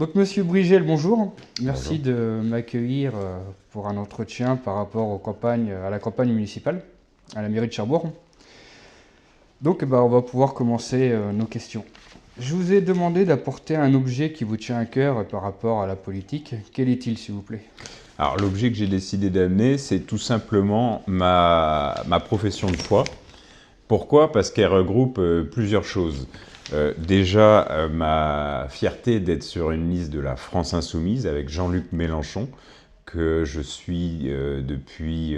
Donc, Monsieur Brigel, bonjour. Merci Bonjour. de m'accueillir pour un entretien par rapport à la campagne municipale, à la mairie de Cherbourg. Donc, on va pouvoir commencer nos questions. Je vous ai demandé d'apporter un objet qui vous tient à cœur par rapport à la politique. Quel est-il, s'il vous plaît? Alors l'objet que j'ai décidé d'amener, c'est tout simplement ma profession de foi. Pourquoi? Parce qu'elle regroupe plusieurs choses. Déjà, ma fierté d'être sur une liste de la France Insoumise avec Jean-Luc Mélenchon, que je suis depuis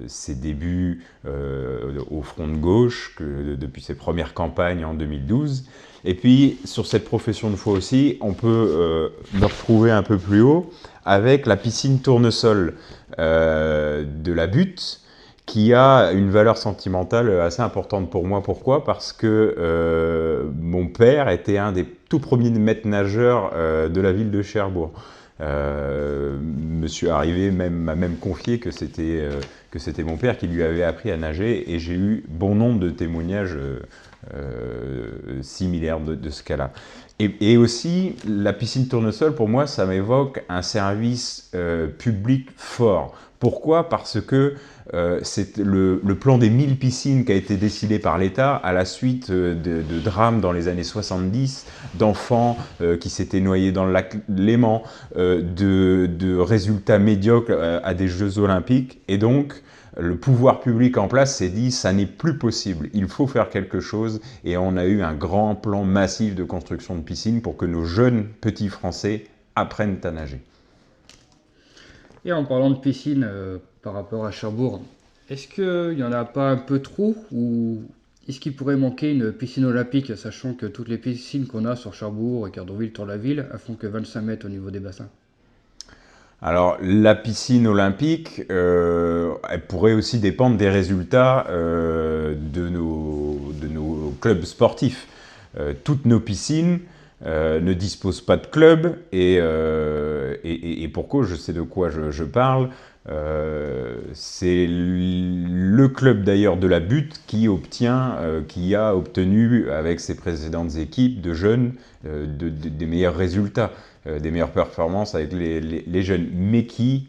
ses débuts au Front de gauche, depuis ses premières campagnes en 2012. Et puis, sur cette profession de foi aussi, on peut me retrouver un peu plus haut avec la piscine Tournesol de la Butte, qui a une valeur sentimentale assez importante pour moi. Pourquoi? Parce que mon père était un des tout premiers maîtres nageurs de la ville de Cherbourg. Monsieur Arrivé m'a même confié que c'était mon père qui lui avait appris à nager, et j'ai eu bon nombre de témoignages similaires de ce cas-là. Et aussi, la piscine Tournesol, pour moi, ça m'évoque un service public fort. Pourquoi? Parce que c'est le plan des 1000 piscines qui a été décidé par l'État à la suite de drames dans les années 70, d'enfants qui s'étaient noyés dans le lac Léman, de résultats médiocres à des Jeux Olympiques. Et donc, le pouvoir public en place s'est dit, ça n'est plus possible, il faut faire quelque chose. Et on a eu un grand plan massif de construction de piscines pour que nos jeunes petits Français apprennent à nager. Et en parlant de piscine par rapport à Cherbourg, est-ce qu'il n'y en a pas un peu trop ou est-ce qu'il pourrait manquer une piscine olympique, sachant que toutes les piscines qu'on a sur Cherbourg et Cardoville, tour la ville, elles font que 25 mètres au niveau des bassins? Alors, la piscine olympique, elle pourrait aussi dépendre des résultats de nos clubs sportifs. Toutes nos piscines ne disposent pas de club, et pour cause, je sais de quoi je parle. C'est le club d'ailleurs de la Butte qui a obtenu avec ses précédentes équipes de jeunes des meilleurs résultats, des meilleures performances avec les jeunes, mais qui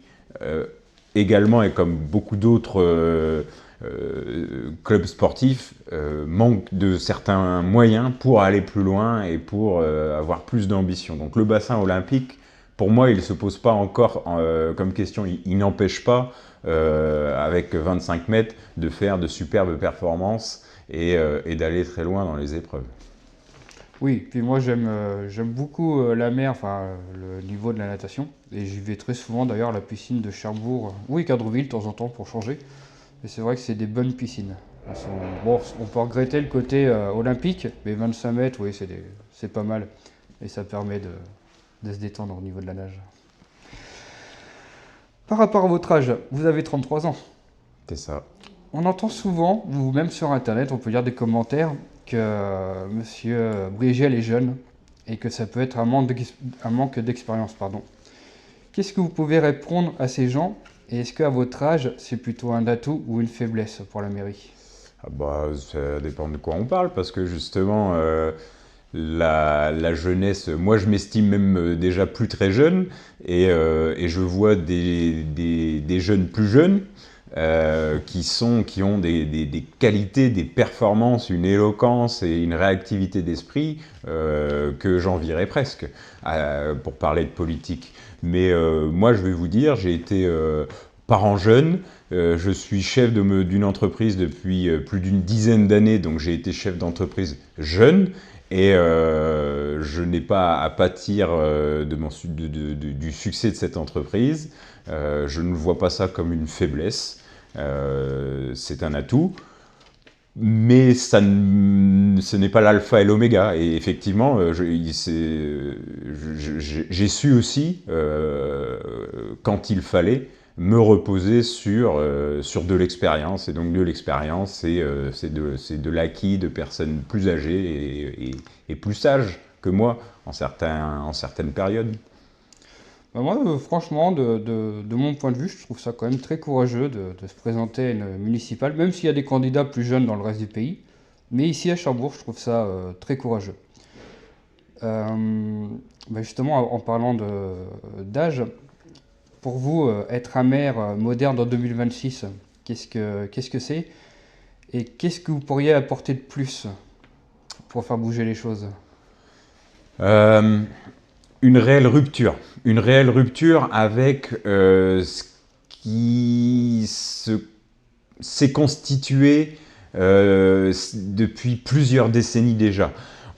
également, et comme beaucoup d'autres clubs sportifs, manquent de certains moyens pour aller plus loin et pour avoir plus d'ambition. Donc le bassin olympique, pour moi, il ne se pose pas encore comme question. Il n'empêche pas, avec 25 mètres, de faire de superbes performances et d'aller très loin dans les épreuves. Oui, puis moi j'aime beaucoup la mer, enfin le niveau de la natation, et j'y vais très souvent d'ailleurs à la piscine de Cherbourg, oui Cadreville de temps en temps pour changer, et c'est vrai que c'est des bonnes piscines. Bon, on peut regretter le côté olympique, mais 25 mètres, oui c'est pas mal, et ça permet de se détendre au niveau de la nage. Par rapport à votre âge, vous avez 33 ans. C'est ça. On entend souvent, ou même sur internet, on peut lire des commentaires, que Monsieur Briegel est jeune et que ça peut être un manque d'expérience. Pardon. Qu'est-ce que vous pouvez répondre à ces gens? Et est-ce qu'à votre âge, c'est plutôt un atout ou une faiblesse pour la mairie? Ah bah, ça dépend de quoi on parle, parce que justement, la jeunesse, moi je m'estime même déjà plus très jeune, et je vois des jeunes plus jeunes qui ont des qualités, des performances, une éloquence et une réactivité d'esprit que j'envierais presque, pour parler de politique. Mais moi je vais vous dire, j'ai été parent jeune, je suis chef d'une entreprise depuis plus d'une dizaine d'années, donc j'ai été chef d'entreprise jeune, et je n'ai pas à pâtir du succès de cette entreprise. Je ne vois pas ça comme une faiblesse. C'est un atout, mais ce n'est pas l'alpha et l'oméga. Et effectivement, j'ai su aussi, quand il fallait, me reposer sur de l'expérience. Et donc de l'expérience, c'est de l'acquis de personnes plus âgées et plus sages que moi en certaines périodes. Moi, franchement, de mon point de vue, je trouve ça quand même très courageux de se présenter à une municipale, même s'il y a des candidats plus jeunes dans le reste du pays. Mais ici à Cherbourg, je trouve ça très courageux. Justement, en parlant d'âge, pour vous, être un maire moderne en 2026, qu'est-ce que c'est? Et qu'est-ce que vous pourriez apporter de plus pour faire bouger les choses? Euh, une réelle rupture avec ce qui s'est constitué depuis plusieurs décennies déjà.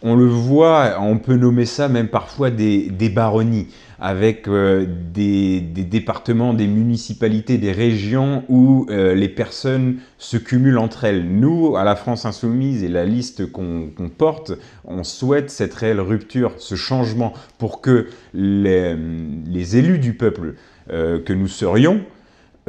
On le voit, on peut nommer ça même parfois des baronnies, avec des départements, des municipalités, des régions où les personnes se cumulent entre elles. Nous, à la France Insoumise et la liste qu'on porte, on souhaite cette réelle rupture, ce changement, pour que les élus du peuple que nous serions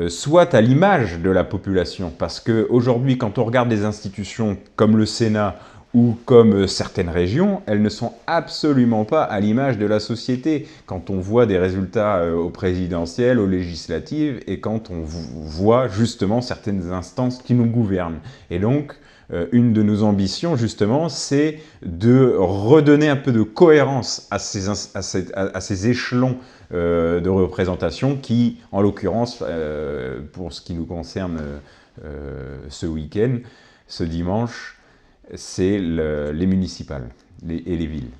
soient à l'image de la population. Parce qu'aujourd'hui, quand on regarde des institutions comme le Sénat, ou comme certaines régions, elles ne sont absolument pas à l'image de la société. Quand on voit des résultats aux présidentielles, aux législatives, et quand on voit justement certaines instances qui nous gouvernent. Et donc, une de nos ambitions, justement, c'est de redonner un peu de cohérence à ces échelons de représentation qui, en l'occurrence, pour ce qui nous concerne ce week-end, ce dimanche, c'est les municipales et les villes.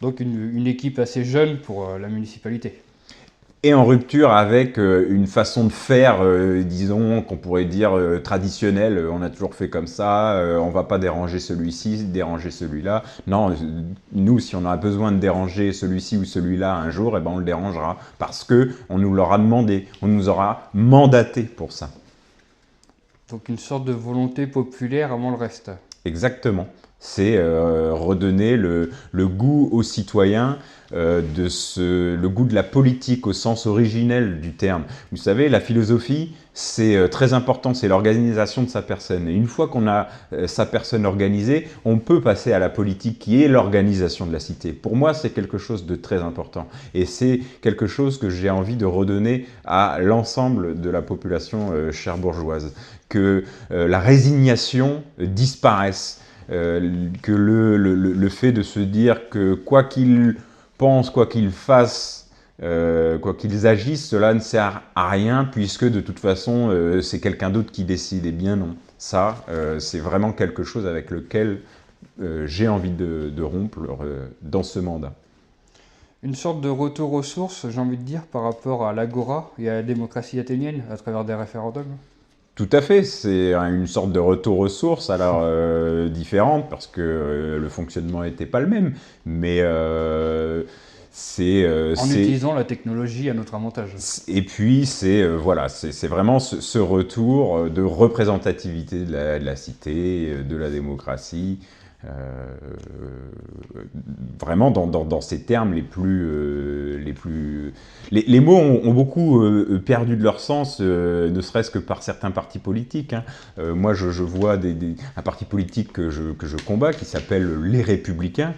Donc une équipe assez jeune pour la municipalité. Et en rupture avec une façon de faire, disons, qu'on pourrait dire traditionnelle. On a toujours fait comme ça, on ne va pas déranger celui-ci, déranger celui-là. Non, nous, si on a besoin de déranger celui-ci ou celui-là un jour, eh ben, on le dérangera parce qu'on nous l'aura demandé, on nous aura mandaté pour ça. Donc une sorte de volonté populaire avant le reste. Exactement. C'est redonner le goût aux citoyens, le goût de la politique au sens originel du terme. Vous savez, la philosophie, c'est très important, c'est l'organisation de sa personne. Et une fois qu'on a sa personne organisée, on peut passer à la politique qui est l'organisation de la cité. Pour moi, c'est quelque chose de très important. Et c'est quelque chose que j'ai envie de redonner à l'ensemble de la population cherbourgeoise. Que la résignation disparaisse. Que le fait de se dire que quoi qu'ils pensent, quoi qu'ils fassent, quoi qu'ils agissent, cela ne sert à rien puisque de toute façon c'est quelqu'un d'autre qui décide. Eh bien non, ça c'est vraiment quelque chose avec lequel j'ai envie de rompre dans ce mandat. Une sorte de retour aux sources, j'ai envie de dire, par rapport à l'agora et à la démocratie athénienne à travers des référendums. Tout à fait, c'est une sorte de retour aux sources, alors différente, parce que le fonctionnement n'était pas le même, mais en utilisant la technologie à notre avantage. Et puis, voilà, c'est vraiment ce retour de représentativité de la cité, de la démocratie, vraiment dans ces termes les plus... Les mots ont beaucoup perdu de leur sens, ne serait-ce que par certains partis politiques. Hein. Moi, je vois un parti politique que je combats, qui s'appelle Les Républicains,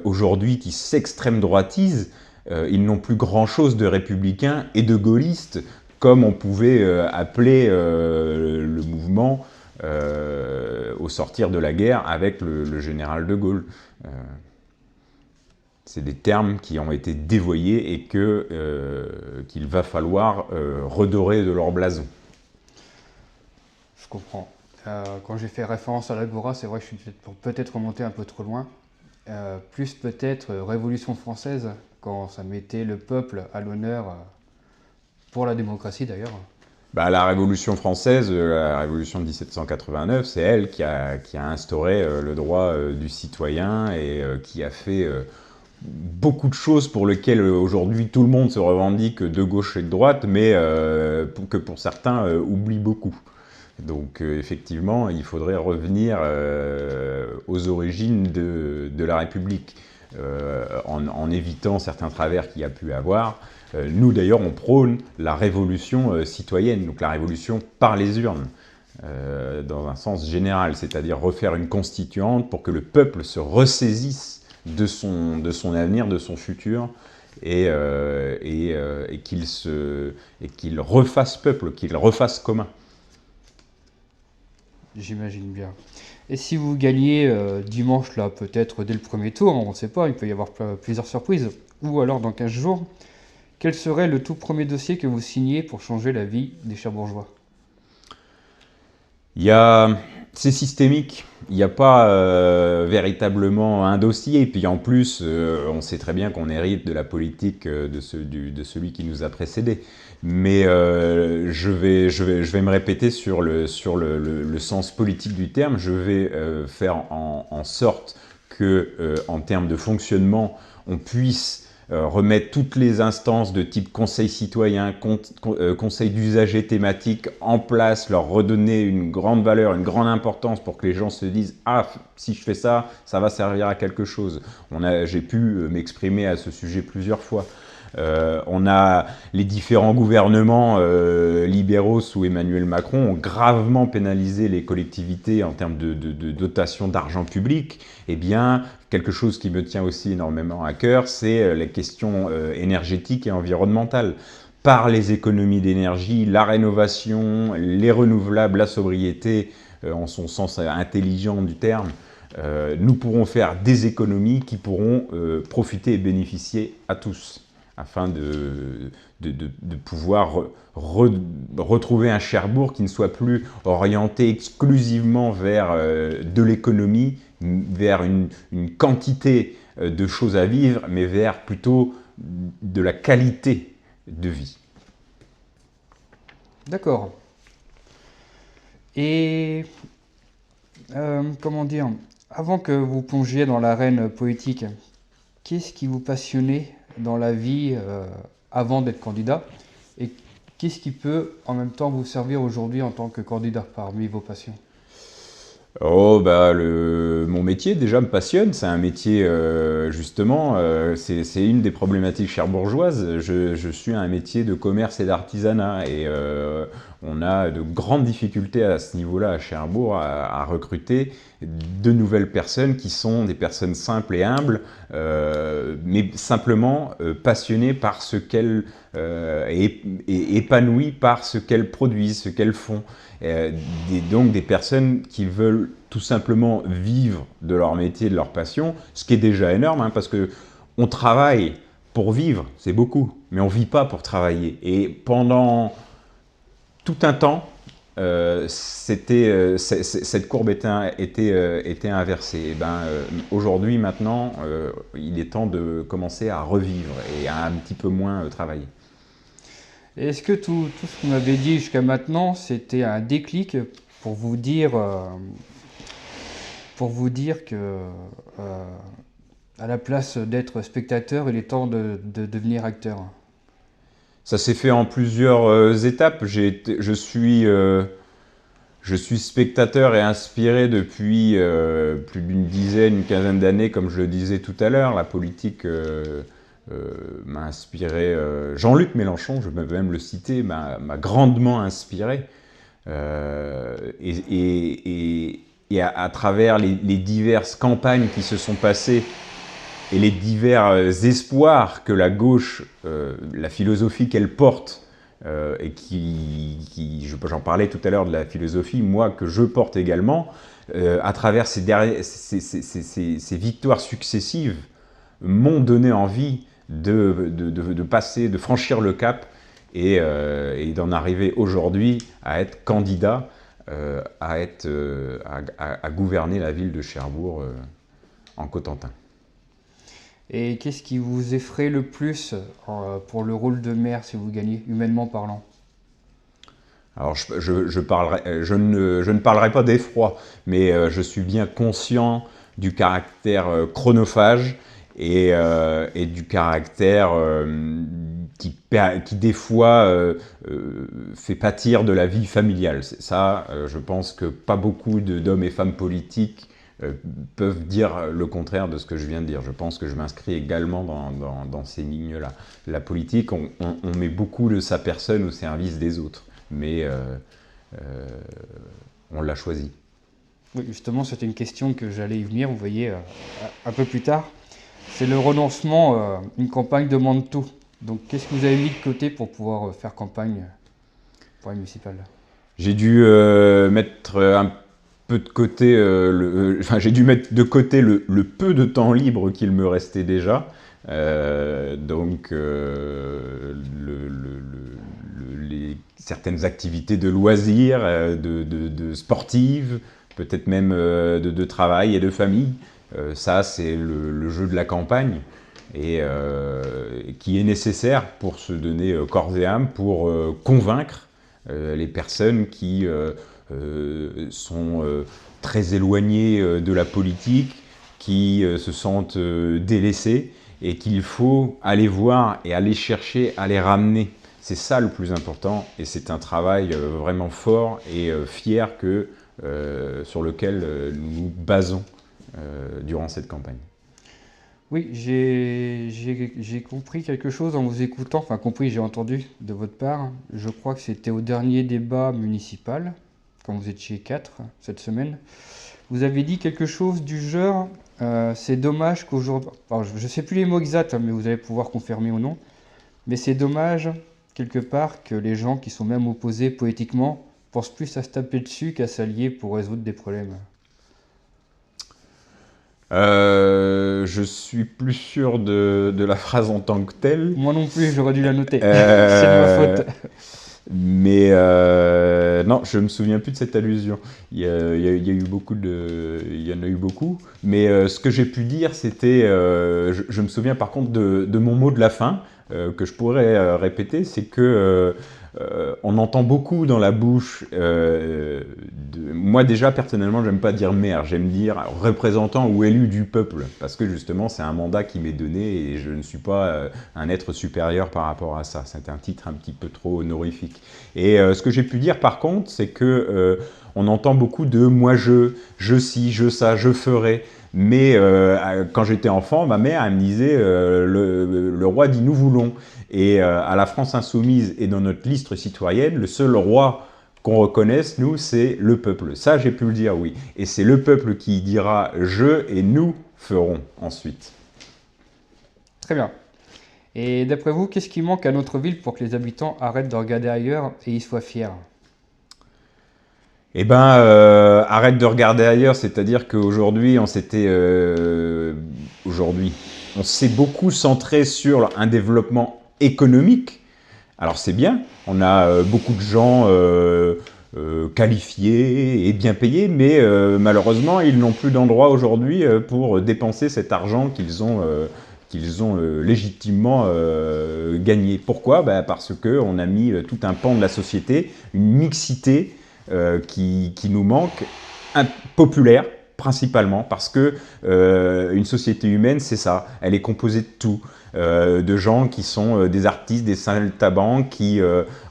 aujourd'hui qui s'extrême droitise. Ils n'ont plus grand-chose de républicains et de gaullistes, comme on pouvait appeler le mouvement au sortir de la guerre avec le général de Gaulle. C'est des termes qui ont été dévoyés et qu'il va falloir redorer de leur blason. Je comprends. Quand j'ai fait référence à l'agora, c'est vrai que je suis peut-être remonté un peu trop loin. Plus peut-être Révolution française, quand ça mettait le peuple à l'honneur, pour la démocratie d'ailleurs. Bah, la Révolution française, la Révolution de 1789, c'est elle qui a instauré le droit du citoyen et qui a fait beaucoup de choses pour lesquelles aujourd'hui tout le monde se revendique de gauche et de droite, mais que pour certains oublie beaucoup. Donc effectivement, il faudrait revenir aux origines de la République, en évitant certains travers qu'il y a pu avoir. Nous d'ailleurs, on prône la révolution citoyenne, donc la révolution par les urnes, dans un sens général, c'est-à-dire refaire une constituante pour que le peuple se ressaisisse de son avenir, de son futur, et qu'il refasse peuple, qu'il refasse commun. J'imagine bien. Et si vous gagnez dimanche, là, peut-être dès le premier tour, on ne sait pas, il peut y avoir plusieurs surprises, ou alors dans 15 jours, quel serait le tout premier dossier que vous signez pour changer la vie des Cherbourgeois? C'est systémique. Il n'y a pas véritablement un dossier. Et puis en plus, on sait très bien qu'on hérite de la politique de celui qui nous a précédés. Mais je vais me répéter sur le sens politique du terme. Je vais faire en sorte que, en termes de fonctionnement, on puisse remettre toutes les instances de type conseil citoyen, conseil d'usagers thématiques en place, leur redonner une grande valeur, une grande importance pour que les gens se disent « Ah, si je fais ça, ça va servir à quelque chose ». J'ai pu m'exprimer à ce sujet plusieurs fois. On a les différents gouvernements libéraux sous Emmanuel Macron ont gravement pénalisé les collectivités en termes de dotation d'argent public. Eh bien, quelque chose qui me tient aussi énormément à cœur, c'est les questions énergétiques et environnementales. Par les économies d'énergie, la rénovation, les renouvelables, la sobriété, en son sens intelligent du terme, nous pourrons faire des économies qui pourront profiter et bénéficier à tous, afin de pouvoir retrouver un Cherbourg qui ne soit plus orienté exclusivement vers de l'économie, vers une quantité de choses à vivre, mais vers plutôt de la qualité de vie. D'accord. Et comment dire, avant que vous plongiez dans l'arène politique, qu'est-ce qui vous passionnait dans la vie avant d'être candidat? Et qu'est-ce qui peut en même temps vous servir aujourd'hui en tant que candidat parmi vos passions? Oh, mon métier déjà me passionne, c'est un métier justement, c'est une des problématiques cherbourgeoises. Je suis un métier de commerce et d'artisanat et on a de grandes difficultés à ce niveau-là à Cherbourg à recruter de nouvelles personnes qui sont des personnes simples et humbles, mais simplement passionnées par ce qu'elles et épanouies par ce qu'elles produisent, ce qu'elles font. Donc des personnes qui veulent tout simplement vivre de leur métier, de leur passion, ce qui est déjà énorme, hein, parce que on travaille pour vivre, c'est beaucoup, mais on ne vit pas pour travailler. Et pendant tout un temps, cette courbe était inversée. Et aujourd'hui, maintenant, il est temps de commencer à revivre et à un petit peu moins travailler. Et est-ce que tout ce qu'on avait dit jusqu'à maintenant, c'était un déclic pour vous dire que à la place d'être spectateur, il est temps de devenir acteur? Ça s'est fait en plusieurs étapes. Je suis spectateur et inspiré depuis plus d'une dizaine, une quinzaine d'années, comme je le disais tout à l'heure. La politique m'a inspiré. Jean-Luc Mélenchon, je peux même le citer, m'a grandement inspiré. Et à travers les diverses campagnes qui se sont passées et les divers espoirs que la gauche, la philosophie qu'elle porte, et j'en parlais tout à l'heure de la philosophie, moi, que je porte également, à travers ces victoires successives, m'ont donné envie de passer, de franchir le cap et d'en arriver aujourd'hui à être candidat, à gouverner la ville de Cherbourg en Cotentin. Et qu'est-ce qui vous effraie le plus pour le rôle de maire si vous gagnez, humainement parlant? Alors je ne parlerai pas d'effroi, mais je suis bien conscient du caractère chronophage et du caractère qui des fois fait pâtir de la vie familiale. Ça, je pense que pas beaucoup d'hommes et femmes politiques peuvent dire le contraire de ce que je viens de dire. Je pense que je m'inscris également dans ces lignes-là. La politique, on met beaucoup de sa personne au service des autres, mais on l'a choisi. Oui, justement, c'était une question que j'allais y venir, vous voyez, un peu plus tard. C'est le renoncement, une campagne demande tout. Donc, qu'est-ce que vous avez mis de côté pour pouvoir faire campagne pour les municipales? J'ai dû mettre peu de côté, enfin, j'ai dû mettre de côté le peu de temps libre qu'il me restait déjà. Donc, certaines activités de loisirs, de sportives, peut-être même de travail et de famille. Ça, c'est le jeu de la campagne et qui est nécessaire pour se donner corps et âme, pour convaincre les personnes qui sont très éloignées de la politique, qui se sentent délaissées et qu'il faut aller voir et aller chercher à les ramener. C'est ça le plus important et c'est un travail vraiment fort et fier sur lequel nous nous basons durant cette campagne. Oui, j'ai compris quelque chose en vous écoutant, enfin compris, j'ai entendu de votre part. Je crois que c'était au dernier débat municipal, quand vous étiez 4 cette semaine. Vous avez dit quelque chose du genre, c'est dommage qu'aujourd'hui, alors, je ne sais plus les mots exacts, hein, mais vous allez pouvoir confirmer ou non, mais c'est dommage, quelque part, que les gens qui sont même opposés politiquement pensent plus à se taper dessus qu'à s'allier pour résoudre des problèmes. Je suis plus sûr de la phrase en tant que telle. Moi non plus, j'aurais dû la noter. C'est Euh, de ma faute. Mais non, je me souviens plus de cette allusion. Il y a eu beaucoup il y en a eu beaucoup. Mais ce que j'ai pu dire, c'était, je me souviens par contre de mon mot de la fin que je pourrais répéter, c'est que on entend beaucoup dans la bouche. Moi déjà personnellement, j'aime pas dire maire, j'aime dire représentant ou élu du peuple, parce que justement c'est un mandat qui m'est donné et je ne suis pas un être supérieur par rapport à ça. C'est un titre un petit peu trop honorifique. Et ce que j'ai pu dire par contre, c'est que on entend beaucoup de moi je si, je ça, je ferai. Mais quand j'étais enfant, ma mère elle me disait le roi dit nous voulons. Et à la France insoumise et dans notre liste citoyenne, le seul roi qu'on reconnaisse, nous, c'est le peuple. Ça, j'ai pu le dire, oui. Et c'est le peuple qui dira je et nous ferons ensuite. Très bien. Et d'après vous, qu'est-ce qui manque à notre ville pour que les habitants arrêtent de regarder ailleurs et y soient fiers? Eh ben, arrête de regarder ailleurs, c'est-à-dire qu'aujourd'hui, aujourd'hui, on s'est beaucoup centré sur un développement économique. Alors c'est bien, on a beaucoup de gens qualifiés et bien payés, mais malheureusement, ils n'ont plus d'endroit aujourd'hui pour dépenser cet argent qu'ils ont légitimement gagné. Pourquoi? Parce qu'on a mis tout un pan de la société, une mixité qui nous manque, populaire, principalement parce que une société humaine, c'est ça, elle est composée de tout, de gens qui sont des artistes, des saltimbanques, qui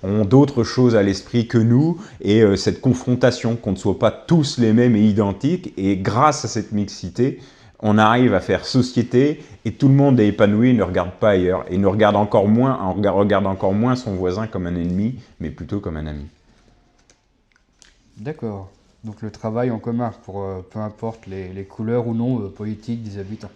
ont d'autres choses à l'esprit que nous, et cette confrontation, qu'on ne soit pas tous les mêmes et identiques, et grâce à cette mixité, on arrive à faire société, et tout le monde est épanoui, ne regarde pas ailleurs, et ne regarde encore moins, regarde encore moins son voisin comme un ennemi, mais plutôt comme un ami. D'accord. Donc le travail en commun pour peu importe les couleurs ou non politiques des habitants.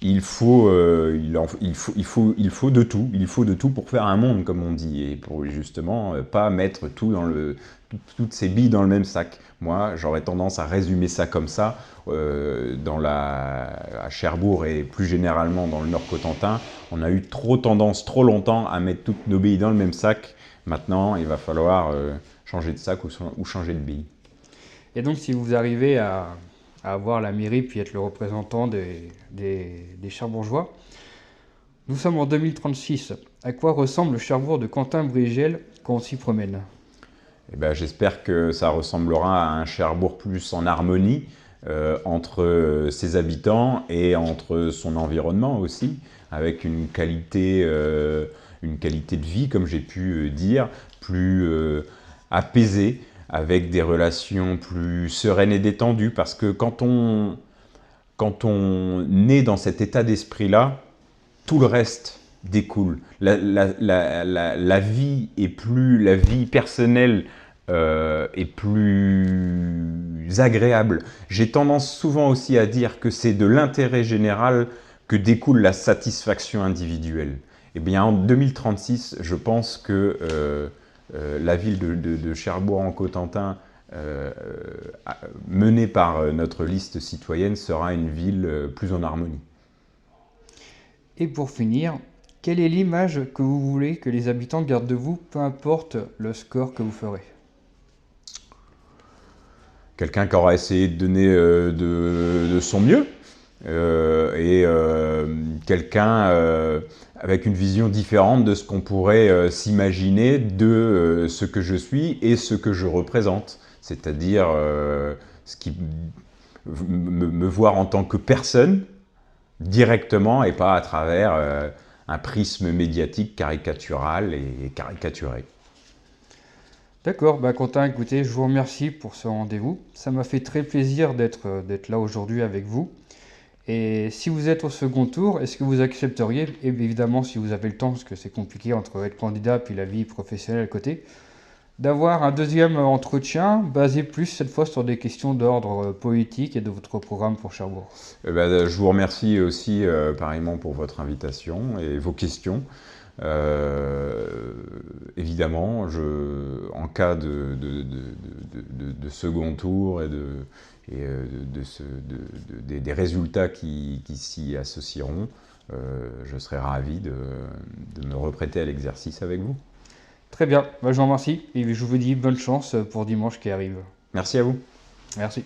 Il faut de tout. Il faut de tout pour faire un monde, comme on dit, et pour justement pas mettre toutes ces billes dans le même sac. Moi, j'aurais tendance à résumer ça comme ça. À Cherbourg et plus généralement dans le Nord-Cotentin, on a eu tendance trop longtemps à mettre toutes nos billes dans le même sac. Maintenant, il va falloir changer de sac ou changer de billes. Et donc si vous arrivez à avoir la mairie puis être le représentant des Cherbourgeois, nous sommes en 2036. À quoi ressemble le Cherbourg de Quentin Brigiel quand on s'y promène? Eh ben, j'espère que ça ressemblera à un Cherbourg plus en harmonie entre ses habitants et entre son environnement aussi, avec une qualité de vie, comme j'ai pu dire, plus apaisée, avec des relations plus sereines et détendues, parce que quand on est dans cet état d'esprit-là, tout le reste découle. La vie personnelle est plus agréable. J'ai tendance souvent aussi à dire que c'est de l'intérêt général que découle la satisfaction individuelle. Eh bien, en 2036, je pense que la ville de Cherbourg en Cotentin menée par notre liste citoyenne sera une ville plus en harmonie. Et pour finir, quelle est l'image que vous voulez que les habitants gardent de vous, peu importe le score que vous ferez? Quelqu'un qui aura essayé de donner de son mieux, quelqu'un avec une vision différente de ce qu'on pourrait s'imaginer de ce que je suis et ce que je représente. C'est-à-dire me voir en tant que personne, directement, et pas à travers un prisme médiatique caricatural et caricaturé. D'accord, Quentin, écoutez, je vous remercie pour ce rendez-vous. Ça m'a fait très plaisir d'être là aujourd'hui avec vous. Et si vous êtes au second tour, est-ce que vous accepteriez, et évidemment si vous avez le temps, parce que c'est compliqué entre être candidat puis la vie professionnelle à côté, d'avoir un deuxième entretien basé plus cette fois sur des questions d'ordre politique et de votre programme pour Cherbourg? Je vous remercie aussi pareillement pour votre invitation et vos questions. Évidemment, en cas de second tour et des résultats qui s'y associeront, je serai ravi de me reprêter à l'exercice avec vous. Très bien, je vous remercie et je vous dis bonne chance pour dimanche qui arrive. Merci à vous. Merci.